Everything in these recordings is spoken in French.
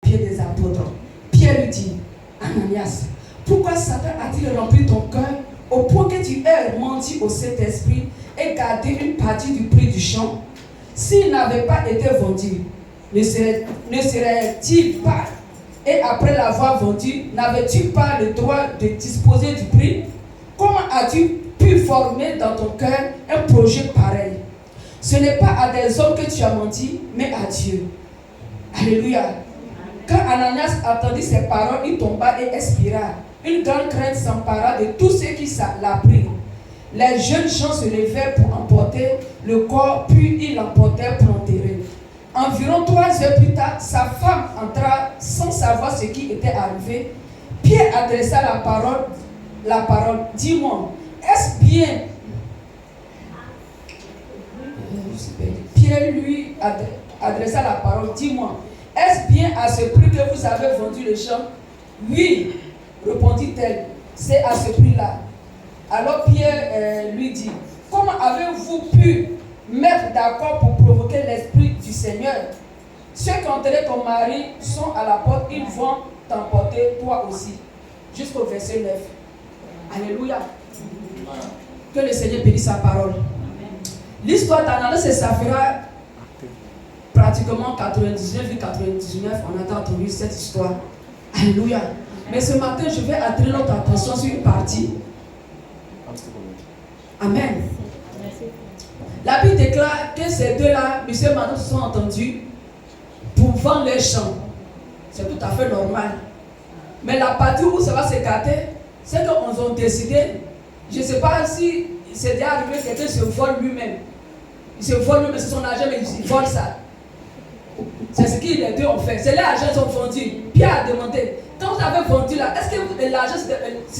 pieds des apôtres. Pierre lui dit, Ananias, pourquoi Satan a-t-il rempli ton cœur au point que tu aies menti au Saint-Esprit et gardé une partie du prix du champ? S'il n'avait pas été vendu, ne serait-il pas, et après l'avoir vendu, n'avais-tu pas le droit de disposer du prix? Comment as-tu pu former dans ton cœur un projet pareil? Ce n'est pas à des hommes que tu as menti, mais à Dieu. Alléluia. Quand Ananias entendit ces paroles, il tomba et expira. Une grande crainte s'empara de tous ceux qui l'apprirent. Les jeunes gens se levèrent pour emporter le corps, puis ils l'emportèrent pour l'enterrer. Environ 3 heures plus tard, sa femme entra sans savoir ce qui était arrivé. Pierre adressa la parole. Dis-moi, est-ce bien? Pierre lui adressa la parole. Dis-moi, est-ce bien à ce prix que vous avez vendu le champ? Oui, répondit-elle, c'est à ce prix-là. Alors Pierre lui dit, comment avez-vous pu mettre d'accord pour provoquer l'Esprit du Seigneur? Ceux qui ont enterré ton mari sont à la porte, ils vont t'emporter toi aussi. Jusqu'au verset 9. Alléluia. Que le Seigneur bénisse sa parole. L'histoire d'Ananias et Saphira, pratiquement 99, on a entendu cette histoire. Alléluia. Mais ce matin, je vais attirer notre attention sur une partie. Amen. La Bible déclare que ces deux-là, monsieur et madame, se sont entendus pour vendre les champs. C'est tout à fait normal. Mais la partie où ça va s'écarter, c'est qu'ils ont décidé, je ne sais pas si c'est déjà arrivé que quelqu'un se vole lui-même. Il se vole lui-même, c'est son argent, mais il vole ça. C'est ce que les deux ont fait. C'est l'argent qu'ils ont vendu. Pierre a demandé, quand vous avez vendu là, est-ce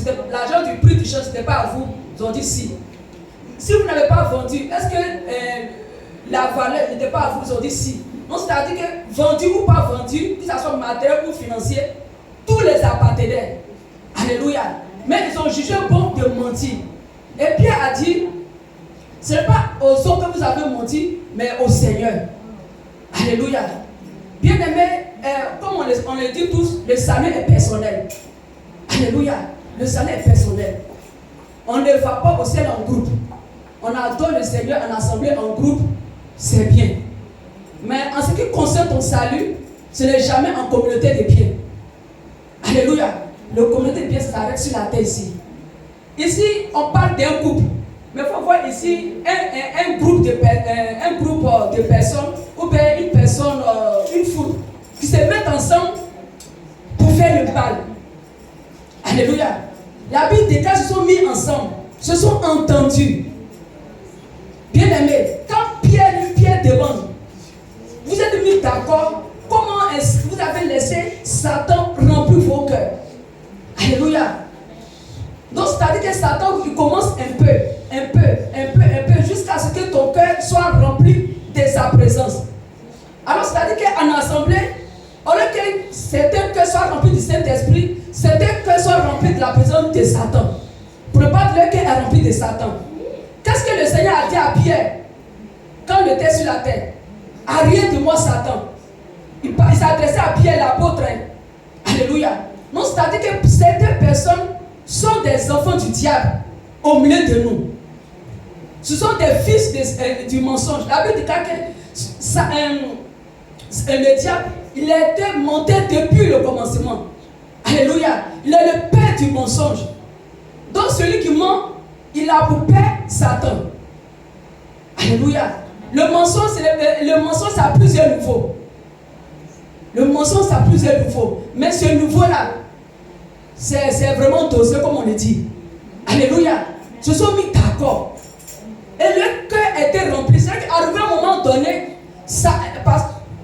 que l'argent du prix du champ, ce n'était pas à vous? Ils ont dit si. Si vous n'avez pas vendu, est-ce que la valeur n'était pas à vous? Ils ont dit si. Donc c'est-à-dire que vendu ou pas vendu, que ce soit matériel ou financier, tous les appartenaient. Alléluia. Mais ils ont jugé bon de mentir. Et Pierre a dit, ce n'est pas aux hommes que vous avez menti, mais au Seigneur. Alléluia. Bien aimé, comme on le dit tous, le salut est personnel. Alléluia. Le salut est personnel. On ne va pas au ciel en groupe. On adore le Seigneur en assemblée, en groupe, c'est bien. Mais en ce qui concerne ton salut, ce n'est jamais en communauté de biens. Alléluia. La communauté de biens s'arrête sur la terre ici. Ici, on parle d'un couple. Mais il faut voir ici un groupe de personnes, ou bien une personne, une foule, qui se mettent ensemble pour faire le bal. Alléluia. La Bible déclare qu'ils se sont mis ensemble, se sont entendus. Bien aimé, quand Pierre demande, vous êtes mis d'accord, comment est-ce que vous avez laissé Satan remplir vos cœurs? Alléluia. Donc c'est-à-dire que Satan il commence un peu, jusqu'à ce que ton cœur soit rempli de sa présence. Alors c'est-à-dire qu'en assemblée, au lieu que certains cœurs soient remplis du Saint-Esprit, certains cœurs soient remplis de la présence de Satan. Pour ne pas dire qu'il est rempli de Satan. Qu'est-ce que le Seigneur a dit à Pierre quand il était sur la terre? Arrière de moi, Satan. Il s'adressait à Pierre, l'apôtre. Alléluia. Non, c'est-à-dire que certaines personnes sont des enfants du diable au milieu de nous. Ce sont des fils du mensonge. La Bible dit que le diable, il a été monté depuis le commencement. Alléluia. Il est le père du mensonge. Donc celui qui ment, il a pour père Satan. Alléluia. Le mensonge, ça a plusieurs niveaux. Le mensonge, ça a plusieurs niveaux. Mais ce niveau-là, c'est vraiment dosé, comme on le dit. Alléluia. Ils se sont mis d'accord. Et le cœur était rempli. C'est qu'arrivé à un moment donné,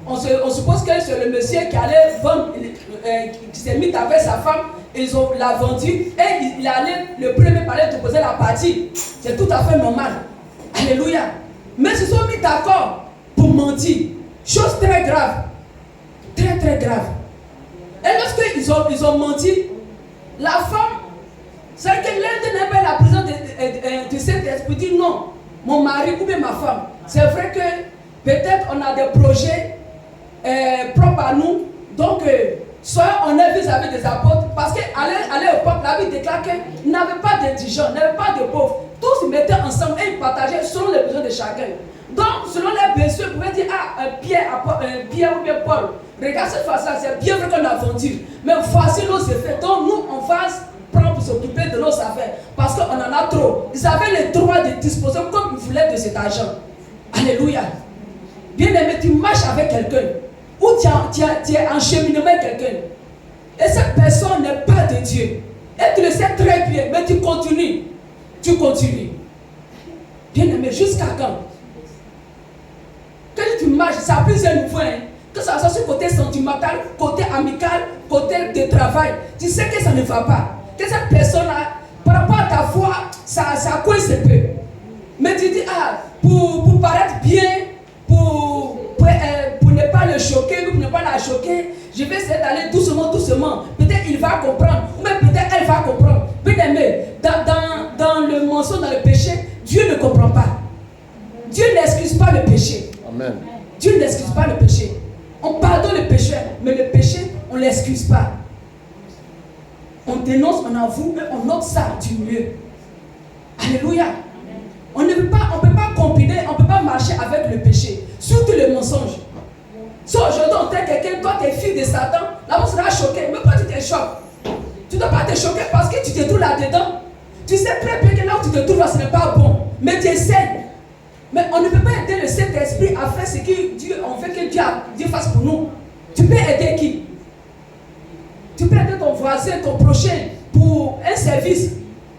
on suppose que c'est le monsieur qui allait vendre, qui s'est mis avec sa femme, ils ont la vendu et il allait le premier parler de poser la partie. C'est tout à fait normal. Alléluia. Mais ils se sont mis d'accord pour mentir. Chose très grave. Très très grave. Et lorsqu'ils ont menti, la femme, c'est que l'un n'aime pas la présence de Saint-Esprit, dit non, mon mari ou bien ma femme. C'est vrai que peut-être on a des projets propres à nous, donc ils avaient des apôtres, parce qu'à l'époque, la Bible déclare qu'ils n'avaient pas d'indigents, n'avaient pas de pauvres. Tous se mettaient ensemble et ils partageaient selon les besoins de chacun. Donc, selon les besoins, ils pouvaient dire, Pierre ou bien Paul, regarde cette face-là, c'est bien vrai qu'on a vendu, mais voici nos effets. Donc, nous, on va prendre pour s'occuper de nos affaires, parce qu'on en a trop. Ils avaient le droit de disposer comme ils voulaient de cet argent. Alléluia. Bien aimé, tu marches avec quelqu'un, ou tu es en cheminement avec quelqu'un, et cette personne n'est pas de Dieu. Et tu le sais très bien, mais tu continues. Tu continues. Bien aimé, jusqu'à quand? Quand tu marches, ça a plusieurs niveaux. Que ça soit sur le côté sentimental, côté amical, côté de travail. Tu sais que ça ne va pas. Que cette personne-là, par rapport à ta foi, ça coince un peu. Mais tu dis, pour paraître bien, pour ne pas le choquer, pour ne pas la choquer, je vais essayer d'aller doucement. Peut-être il va comprendre, ou même peut-être elle va comprendre. Bien aimé, dans le mensonge, dans le péché, Dieu ne comprend pas. Dieu n'excuse pas le péché. Amen. Dieu n'excuse pas le péché. On pardonne le péché, mais le péché, on ne l'excuse pas. On dénonce, on avoue, et on note ça du mieux. Alléluia. On ne peut pas combiner, on ne peut pas marcher avec le péché. Surtout le mensonge. Si aujourd'hui on traite quelqu'un, toi tu es fille de Satan, là-bas tu seras choqué. Mais pourquoi tu te choques? Tu ne dois pas te choquer parce que tu te trouves là-dedans. Tu sais très bien que là où tu te trouves là, ce n'est pas bon. Mais tu essaies. Mais on ne peut pas aider le Saint-Esprit à faire ce que Dieu, on veut que Dieu fasse pour nous. Tu peux aider qui? Tu peux aider ton voisin, ton prochain pour un service.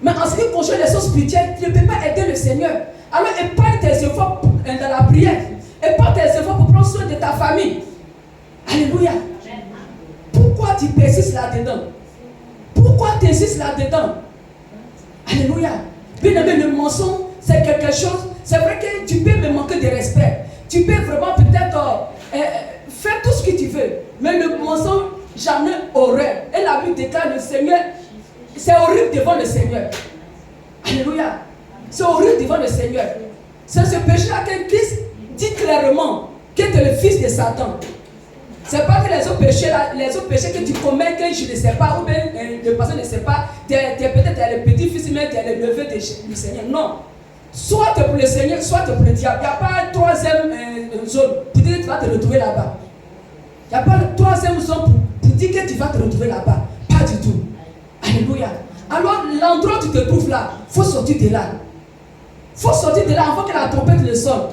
Mais en ce qui concerne les choses spirituelles, tu ne peux pas aider le Seigneur. Alors épargne tes efforts dans la prière. Épargne tes efforts pour prendre soin de ta famille. Alléluia. Pourquoi tu persistes là-dedans? Pourquoi tu insistes là-dedans? Alléluia. Bien aimé, le mensonge, c'est quelque chose. C'est vrai que tu peux me manquer de respect. Tu peux vraiment peut-être faire tout ce que tu veux. Mais le mensonge, j'en ai horreur. Et la Bible déclare le Seigneur, c'est horrible devant le Seigneur. Alléluia. C'est horrible devant le Seigneur. C'est ce péché-là que Christ dit clairement que tu es le fils de Satan. Ce n'est pas que les autres péchés que tu commets, que je ne sais pas, ou bien le pasteur ne sait pas, peut-être le petit-fils, mais tu es le neveu du Seigneur. Non. Soit tu es pour le Seigneur, soit tu es pour le diable. Il n'y a pas une troisième zone pour dire que tu vas te retrouver là-bas. Il n'y a pas une troisième zone pour dire que tu vas te retrouver là-bas. Pas du tout. Alléluia. Alors, l'endroit où tu te trouves là, il faut sortir de là. Il faut sortir de là avant que la trompette le sonne.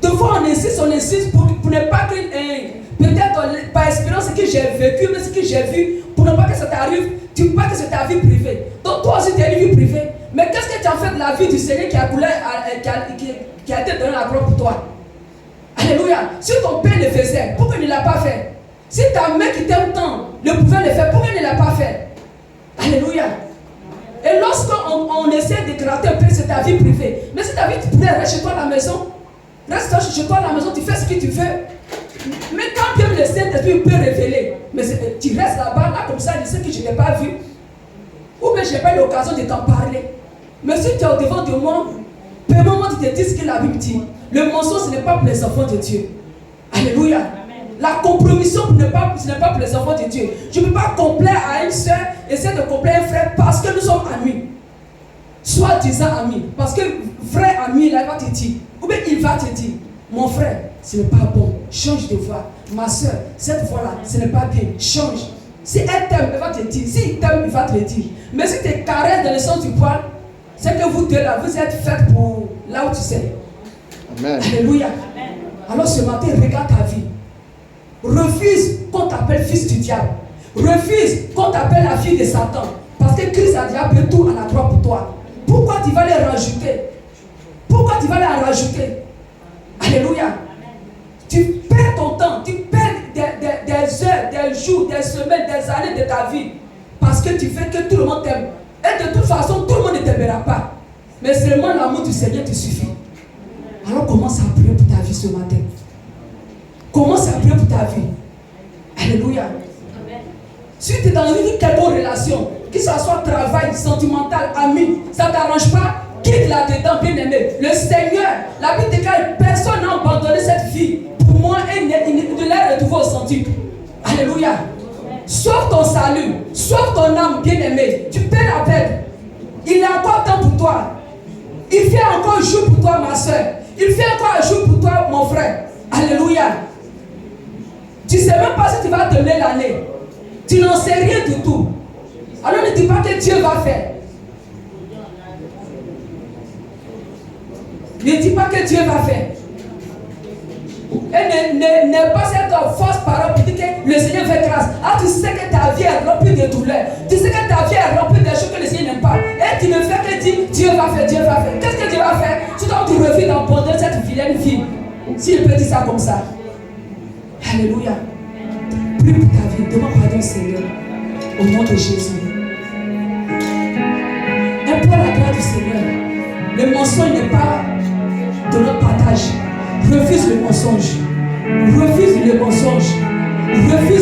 Des fois, on insiste pour ne pas que, peut-être par expérience, ce que j'ai vécu, mais ce que j'ai vu, pour ne pas que ça t'arrive, tu crois que c'est ta vie privée. Donc, toi aussi, tu as une vie privée. Mais qu'est-ce que tu as fait de la vie du Seigneur qui a coulé, qui a été donné la gloire pour toi? Alléluia. Si ton père le faisait, pourquoi il ne l'a pas fait? Si ta mère qui t'aime tant ne pouvait le faire, pourquoi il ne l'a pas fait? Alléluia. Et lorsqu'on essaie de gratter un peu, c'est ta vie privée. Mais si ta vie privée reste chez toi à la maison, reste chez toi à la maison, tu fais ce que tu veux. Mais quand bien le Saint-Esprit peut révéler, mais tu restes là-bas, là comme ça, je sais que je n'ai pas vu. Ou bien je n'ai pas eu l'occasion de t'en parler. Mais si tu es au devant de moi, premièrement tu te dis ce que la Bible dit. Le mensonge, ce n'est pas pour les enfants de Dieu. Alléluia. La compromission, ce n'est pas pour les enfants de Dieu. Je ne peux pas complaire à une soeur, essayer de complaire à un frère parce que nous sommes amis. Soi-disant amis. Parce que vrai ami, là, il va te dire. Ou bien il va te dire, mon frère, ce n'est pas bon. Change de voix. Ma soeur, cette voix-là, ce n'est pas bien. Change. Si elle t'aime, elle va te dire. Si il t'aime, il va te le dire. Mais si tu es carré dans le sens du poil, c'est que vous deux là, vous êtes faites pour là où tu sais. Amen. Alléluia. Amen. Alors ce matin, regarde ta vie. Refuse qu'on t'appelle fils du diable. Refuse qu'on t'appelle la fille de Satan. Parce que Christ a déjà pris tout à la croix pour toi. Pourquoi tu vas les rajouter? Pourquoi tu vas les rajouter? Alléluia. Tu perds ton temps. Tu perds des heures, des jours, des semaines, des années de ta vie. Parce que tu fais que tout le monde t'aime. Et de toute façon, tout le monde ne t'aimera pas. Mais seulement l'amour du Seigneur te suffit. Alors commence à prier pour ta vie ce matin. Commence à prier pour ta vie. Alléluia. Si tu es dans une quelconque relation, que ce soit travail, sentimental, ami, ça ne t'arrange pas, quitte là-dedans, bien aimé. Le Seigneur, la Bible déclare, personne n'a abandonné cette vie. Pour moi, il ne l'a retrouvé au centuple. Alléluia. sauve ton salut, sauve ton âme bien-aimée. Tu peux la perdre. Il est encore temps pour toi. Il fait encore jour pour toi, ma soeur. Il fait encore un jour pour toi, mon frère. Alléluia. Tu ne sais même pas si tu vas tenir l'année. Tu n'en sais rien du tout. Alors ne dis pas que Dieu va faire. Ne dis pas que Dieu va faire. Et n'aie pas cette fausse parole pour dire que le Seigneur fait grâce. Ah, tu sais que ta vie est remplie de douleurs. Tu sais que ta vie est remplie de choses que le Seigneur n'aime pas. Et tu ne fais que dire Dieu va faire, Dieu va faire. Qu'est-ce que Dieu va faire? Si tu refuses d'abandonner cette vilaine fille. S'il peut dire ça comme ça. Alléluia. Prie pour ta vie. Demande pardon au Seigneur. Au nom de Jésus. Implore la grâce du Seigneur. Le mensonge n'est pas de notre partage. Refuse le mensonge. Refuse le mensonge. Refuse